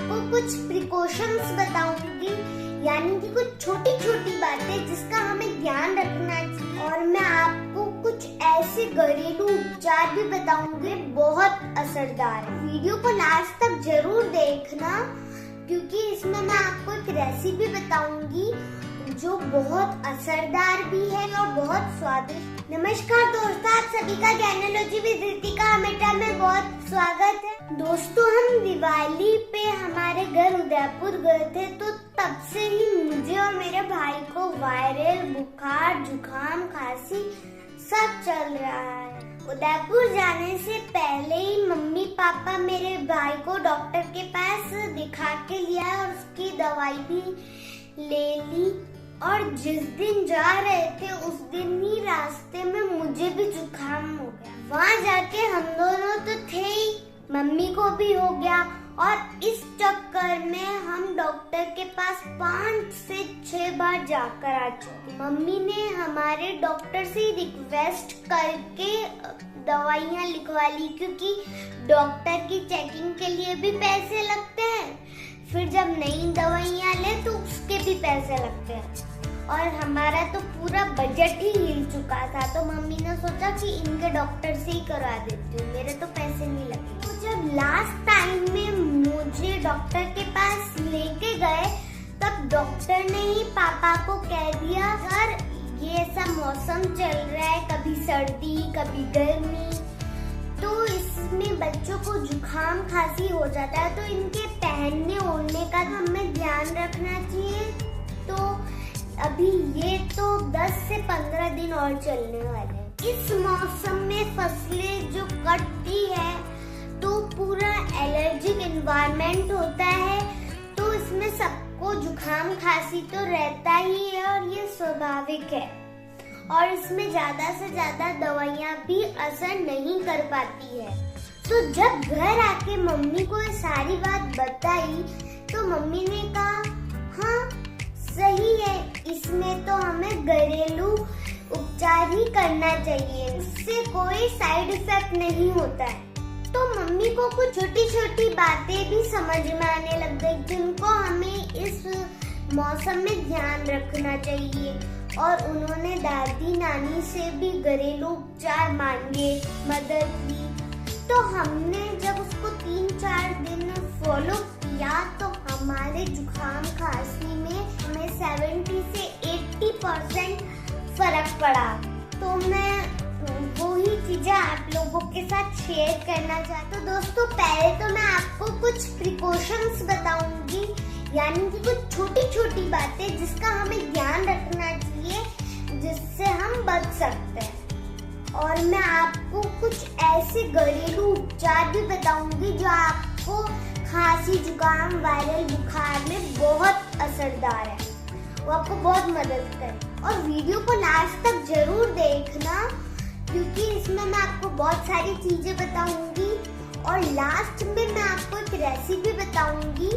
आपको कुछ प्रिकॉशंस बताऊंगी, यानी कि कुछ छोटी छोटी बातें जिसका हमें ध्यान रखना चाहिए। और मैं आपको कुछ ऐसे घरेलू उपचार भी बताऊंगी बहुत असरदार है। वीडियो को लास्ट तक जरूर देखना, क्योंकि इसमें मैं आपको एक रेसिपी बताऊंगी जो बहुत असरदार भी है और बहुत स्वादिष्ट। नमस्कार दोस्तों, आप सभी का ज्ञानोलॉजी विद रितिका अमेटा में बहुत स्वागत है। दोस्तों, हम दिवाली पे हमारे घर उदयपुर गए थे, तो तब से ही मुझे और मेरे भाई को वायरल बुखार, जुकाम, खांसी सब चल रहा है। उदयपुर जाने से पहले ही मम्मी पापा मेरे भाई को डॉक्टर के पास दिखा के लिया और उसकी दवाई भी ले ली। और जिस दिन जा रहे थे उस दिन ही रास्ते में मुझे भी जुकाम हो गया। वहाँ जाके हम दोनों तो थे ही, मम्मी को भी हो गया, और इस चक्कर में हम डॉक्टर के पास 5 से 6 बार जाकर आ चुके। मम्मी ने हमारे डॉक्टर से रिक्वेस्ट करके दवाइयाँ लिखवा ली, क्योंकि डॉक्टर की चेकिंग के लिए भी पैसे लगते हैं, फिर जब नई दवाइयाँ ले तो उसके भी पैसे लगते हैं, और हमारा तो पूरा बजट ही हिल चुका था। तो मम्मी ने सोचा कि इनके डॉक्टर से ही करवा देती हूँ, मेरे तो पैसे नहीं लगे। तो जब लास्ट टाइम में मुझे डॉक्टर के पास लेके गए, तब डॉक्टर ने ही पापा को कह दिया, सर ये ऐसा मौसम चल रहा है, कभी सर्दी कभी गर्मी, तो इसमें बच्चों को जुकाम खांसी हो जाता है, तो इनके पहनने ओढ़ने का हमें ध्यान रखना चाहिए। तो अभी ये तो 10 से 15 दिन और चलने वाले हैं। इस मौसम में फसलें जो कटती है तो पूरा एलर्जिक एनवायरनमेंट होता है, तो इसमें सबको जुकाम खांसी तो रहता ही है और ये स्वाभाविक है। और इसमें ज्यादा से ज्यादा दवाइयाँ भी असर नहीं कर पाती है। तो जब घर आके मम्मी को ये सारी बात बताई तो मम्मी ने कहा, हाँ सही है, इसमें तो हमें घरेलू उपचार ही करना चाहिए, इससे कोई साइड इफेक्ट नहीं होता है। तो मम्मी को कुछ छोटी छोटी बातें भी समझ में आने लग गई, जिनको हमें इस मौसम में ध्यान रखना चाहिए। और उन्होंने दादी नानी से भी घरेलू उपचार मांगे, मदद दी। तो हमने जब उसको 3-4 दिन फॉलो किया तो हमारे जुकाम खांसी में हमें 70 से 80% फर्क पड़ा। तो मैं वही चीजें आप लोगों के साथ शेयर करना चाहती हूँ। तो दोस्तों, पहले तो मैं आपको कुछ प्रिकॉशंस बताऊंगी, यानी कि कुछ छोटी छोटी बातें जिसका हमें ध्यान रखना चाहिए, जिससे हम बच सकते हैं। और मैं आपको कुछ ऐसे घरेलू उपचार भी बताऊंगी जो आपको खांसी, जुकाम, वायरल बुखार में बहुत असरदार है, वो आपको बहुत मदद करे। और वीडियो को लास्ट तक जरूर देखना, क्योंकि इसमें मैं आपको बहुत सारी चीजें बताऊंगी, और लास्ट में मैं आपको एक रेसिपी बताऊंगी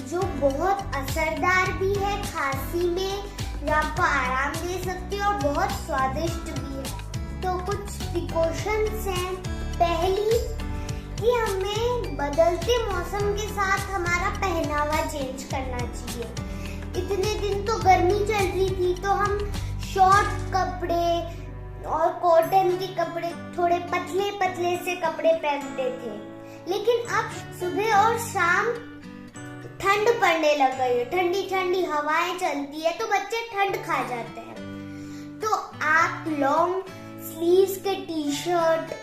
जो बहुत असरदार भी है खांसी में, जो आपको आराम दे सकती है और बहुत स्वादिष्ट भी है। तो कुछ प्रिकॉशंस हैं। पहली कि हमें बदलते मौसम के साथ हमारा पहनावा चेंज करना चाहिए। इतने दिन तो गर्मी चल रही थी, तो हम शॉर्ट कपड़े और कॉटन के कपड़े, थोड़े पतले पतले से कपड़े पहनते थे, लेकिन अब सुबह और शाम ठंड पड़ने लग गई है, ठंडी ठंडी हवाएं चलती है, तो बच्चे ठंड खा जाते हैं। तो आप लॉन्ग स्लीव्स के टी शर्ट,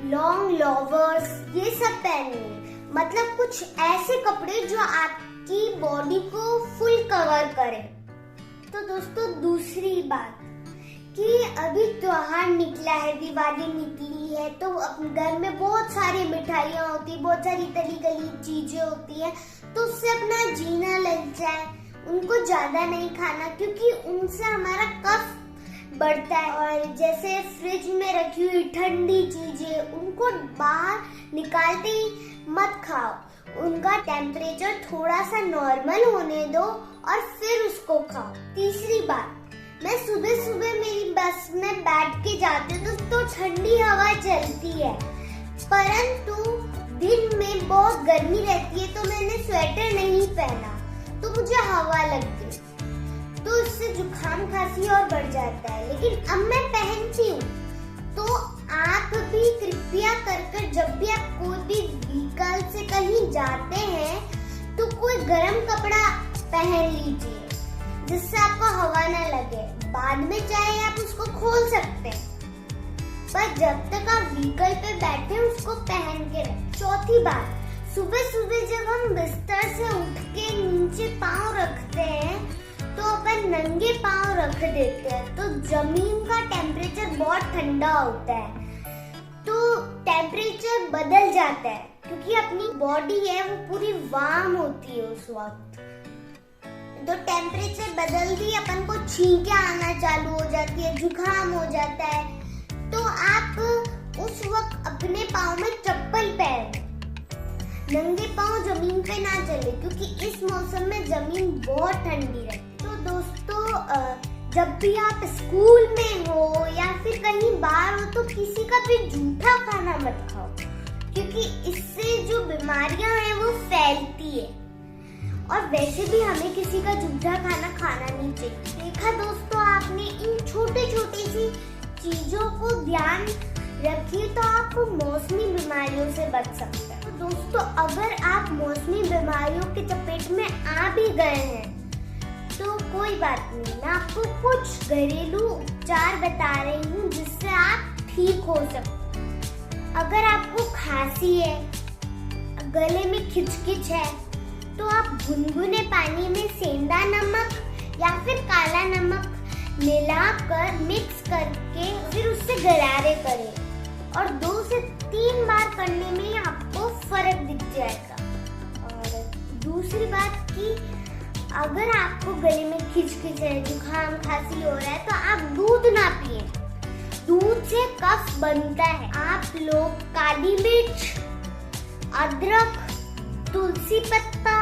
लॉन्ग लोवर्स, ये सब पहनिए। मतलब कुछ ऐसे कपड़े जो आपकी बॉडी को फुल कवर करे। तो दोस्तों, दूसरी बात कि अभी त्योहार निकला है, दिवाली निकली है, तो घर में बहुत सारी मिठाइयाँ होती है, बहुत सारी तली गली चीजें होती है, तो उससे अपना जीना लग जाए। उनको ज्यादा नहीं खाना, क्योंकि उनसे हमारा कफ बढ़ता है। और जैसे फ्रिज में रखी हुई ठंडी चीजें, उनको बाहर निकालते ही मत खाओ, उनका टेम्परेचर थोड़ा सा नॉर्मल होने दो और फिर उसको खाओ। तीसरी बात, मैं सुबह सुबह मेरी बस में बैठ के जाती हूँ तो ठंडी हवा चलती है, परंतु दिन में बहुत गर्मी रहती है, तो मैंने स्वेटर नहीं बढ़ जाता है, लेकिन अब मैं पहनती हूँ। तो आप भी कृपया कर जब भी आप कोई भी व्हीकल से कहीं जाते हैं तो कोई गर्म कपड़ा पहन लीजिए जिससे आपको हवा ना लगे। बाद में चाहे आप उसको खोल सकते हैं, पर जब तक आप व्हीकल पे बैठे उसको पहन के रखें। चौथी बात, सुबह सुबह जब हम बिस्तर से उठ के नीचे पाँव रखते हैं तो अपन नंगे पाँव रख देते हैं, तो जमीन का टेम्परेचर बहुत ठंडा होता है, तो टेम्परेचर बदल जाता है क्योंकि अपनी बॉडी है वो पूरी वार्म होती है उस वक्त। तो टेम्परेचर बदलती अपन को छींकें आना चालू हो जाती है, जुकाम हो जाता है। तो आप उस वक्त अपने पाँव में चप्पल पहने, नंगे पाँव जमीन पे ना चले क्योंकि इस मौसम में जमीन बहुत ठंडी रहती है। तो दोस्तों, जब भी आप स्कूल में हो या फिर कहीं बाहर हो तो किसी का भी जूठा खाना मत खाओ, क्योंकि इससे जो बीमारियां हैं वो फैलती है। और वैसे भी हमें किसी का जूठा खाना खाना नहीं चाहिए। देखा दोस्तों, आपने इन छोटे छोटे सी चीजों को ध्यान रखिए तो आप मौसमी बीमारियों से बच सकते हैं। तो दोस्तों, अगर आप मौसमी बीमारियों के चपेट में आ भी गए हैं तो कोई बात नहीं, मैं आपको कुछ घरेलू उपचार बता रही हूँ जिससे आप ठीक हो सकते। अगर आपको खांसी है, गले में खिचखिच है, तो आप गुनगुने पानी में सेंधा नमक या फिर काला नमक मिलाकर मिक्स करके फिर उससे गरारे करें और 2 से 3 बार करने में आपको फर्क दिख जाएगा। और दूसरी बात कि अगर आपको गले में खिचखिच है, जुकाम खांसी हो रहा है तो आप दूध ना पिए, दूध से कफ बनता है। आप लोग काली मिर्च, अदरक, तुलसी पत्ता,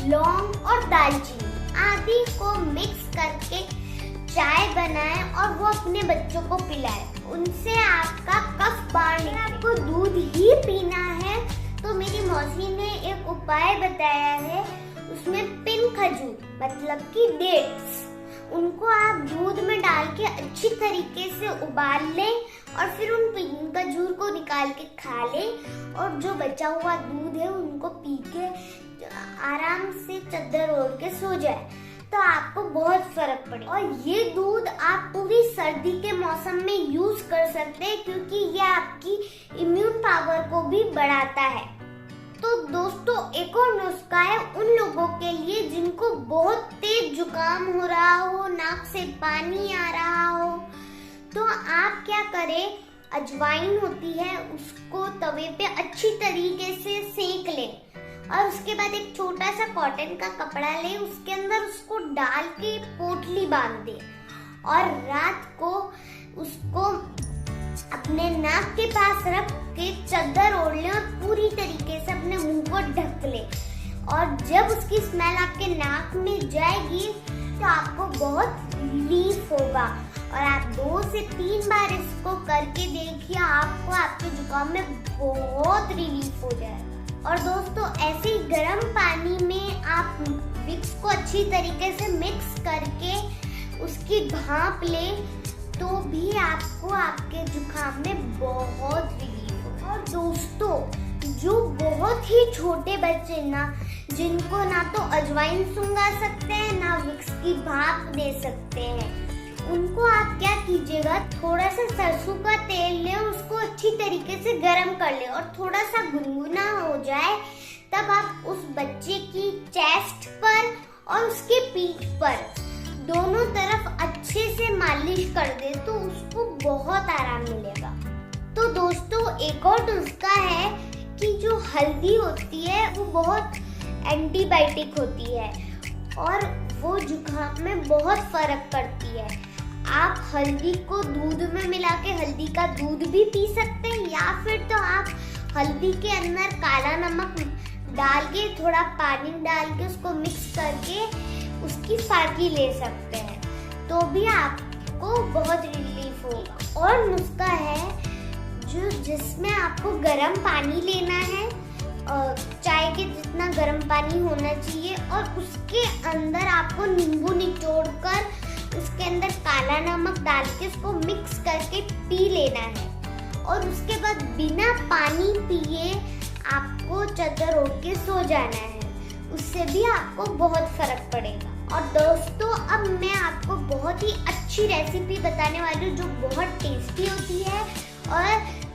लौंग और दालचीनी आदि को मिक्स करके चाय बनाएं और वो अपने बच्चों को पिलाएं। उनसे आपका कफ बाहर निकले। आपको दूध ही पीना है तो मेरी मौसी ने एक उपाय बताया है, उसमें पिन खजूर मतलब कि डेट्स, उनको आप दूध में डाल के अच्छी तरीके से उबाल लें और फिर उन पिन खजूर को निकाल के खा लें और जो बचा हुआ दूध है उनको पी के आराम से चादर ओढ़ के सो जाए तो आपको बहुत फर्क पड़े। और ये दूध आप पूरी सर्दी के मौसम में यूज कर सकते हैं क्योंकि ये आपकी इम्यून पावर को भी बढ़ाता है। तो दोस्तों, एक और नुस्खा है उन लोगों के लिए जिनको बहुत तेज जुकाम हो रहा हो, नाक से पानी आ रहा हो, तो आप क्या करें, अजवाइन होती है उसको तवे पे अच्छी तरीके से सेक लें और उसके बाद एक छोटा सा कॉटन का कपड़ा लें, उसके अंदर उसको डाल के पोटली बांध दें और रात को उसको अपने नाक के पास रख के चादर ओढ़ लें और पूरी तरीके से अपने मुंह को ढक लें। और जब उसकी स्मेल आपके नाक में जाएगी तो आपको बहुत रिलीफ होगा और आप 2 से 3 बार इसको करके देखिए, आपको आपके जुकाम में बहुत रिलीफ हो जाएगा। और दोस्तों, ऐसे ही गर्म पानी में आप विक्स को अच्छी तरीके से मिक्स करके उसकी भाप लें तो भी आपको आपके जुकाम में बहुत रिलीफ होगा। और दोस्तों, जो बहुत ही छोटे बच्चे ना, जिनको ना तो अजवाइन सुंघा सकते हैं ना विक्स की भाप दे सकते हैं, उनको आप क्या कीजिएगा, थोड़ा सा सरसों का तेल लें, उसको अच्छी तरीके से गरम कर लें और थोड़ा सा गुनगुना हो जाए तब आप उस बच्चे की चेस्ट पर और उसके पीठ पर दोनों तरफ अच्छे से मालिश कर दे तो उसको बहुत आराम मिलेगा। तो दोस्तों, एक और नुस्खा है कि जो हल्दी होती है वो बहुत एंटीबायोटिक होती है और वो जुकाम में बहुत फर्क करती है। आप हल्दी को दूध में मिला के हल्दी का दूध भी पी सकते हैं या फिर तो आप हल्दी के अंदर काला नमक डाल के थोड़ा पानी डाल के उसको मिक्स करके उसकी फाकी ले सकते हैं तो भी आपको बहुत रिलीफ होगा। और नुस्खा है जिसमें आपको गर्म पानी लेना है, चाय के जितना गर्म पानी होना चाहिए और उसके अंदर आपको नींबू निचोड़ कर उसके अंदर काला नमक डाल के उसको मिक्स करके पी लेना है। और उसके बाद बिना पानी पिए आपको चादर ओढ़ के सो जाना है। उससे भी आपको बहुत फर्क पड़ेगा। और दोस्तों, अब मैं आपको बहुत ही अच्छी रेसिपी बताने वाली हूँ जो बहुत टेस्टी होती है और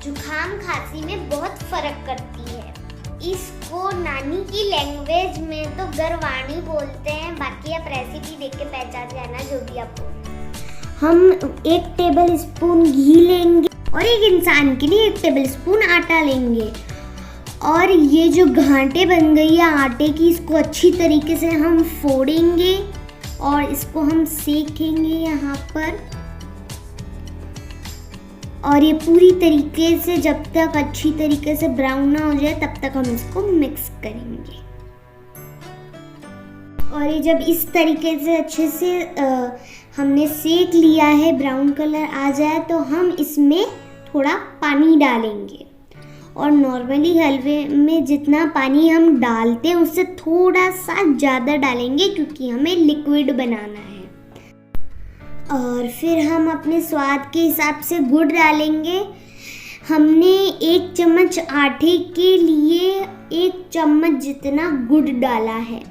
जुकाम खांसी में बहुत फर्क करती है। इसको नानी की लैंग्वेज में तो गरवाणी बोलते हैं, बाकी आप रेसिपी देख के पहचान जाना जो भी आप बोलते। हम 1 टेबल स्पून घी लेंगे और एक इंसान के लिए 1 टेबल स्पून आटा लेंगे। और ये जो गांठें बन गई है आटे की, इसको अच्छी तरीके से हम फोड़ेंगे और इसको हम सेकेंगे यहाँ पर। और ये पूरी तरीके से जब तक अच्छी तरीके से ब्राउन ना हो जाए तब तक हम इसको मिक्स करेंगे। और ये जब इस तरीके से अच्छे से हमने सेक लिया है, ब्राउन कलर आ जाए, तो हम इसमें थोड़ा पानी डालेंगे। और नॉर्मली हलवे में जितना पानी हम डालते हैं उससे थोड़ा सा ज़्यादा डालेंगे क्योंकि हमें लिक्विड बनाना है। और फिर हम अपने स्वाद के हिसाब से गुड़ डालेंगे। हमने 1 चम्मच आटे के लिए 1 चम्मच जितना गुड़ डाला है।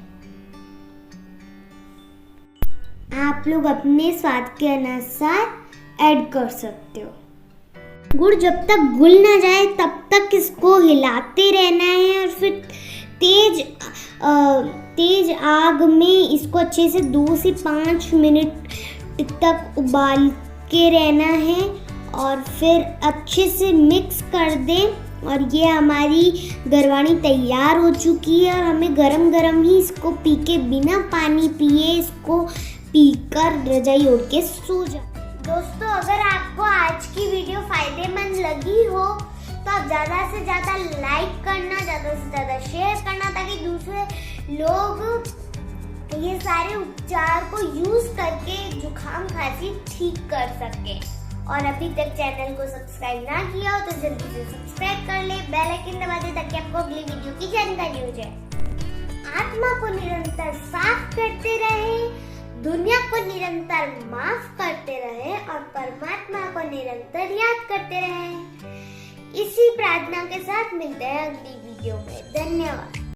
आप लोग अपने स्वाद के अनुसार ऐड कर सकते हो। गुड़ जब तक घुल ना जाए तब तक इसको हिलाते रहना है। और फिर तेज आग में इसको अच्छे से 2 से 5 मिनट तक उबाल के रहना है। और फिर अच्छे से मिक्स कर दें। और ये हमारी गरवाणी तैयार हो चुकी है। और हमें गरम गरम ही इसको पी के, बिना पानी पिए इसको पीकर रजाई ओढ़ के सो जाए। दोस्तों, अगर आपको आज की वीडियो फायदेमंद लगी हो तो आप ज़्यादा से ज़्यादा लाइक करना, ज़्यादा से ज़्यादा शेयर करना, ताकि दूसरे लोग ये सारे उपचार को यूज करके जुकाम खांसी ठीक कर सके। और अभी तक चैनल को सब्सक्राइब ना किया हो तो जल्दी से सब्सक्राइब कर ले, बेल आइकन दबा दे ताकि आपको अगली वीडियो की जानकारी हो जाए। आत्मा को निरंतर साफ करते रहे, दुनिया को निरंतर माफ करते रहे और परमात्मा को निरंतर याद करते रहे। इसी प्रार्थना के साथ मिलते हैं अगली वीडियो में। धन्यवाद।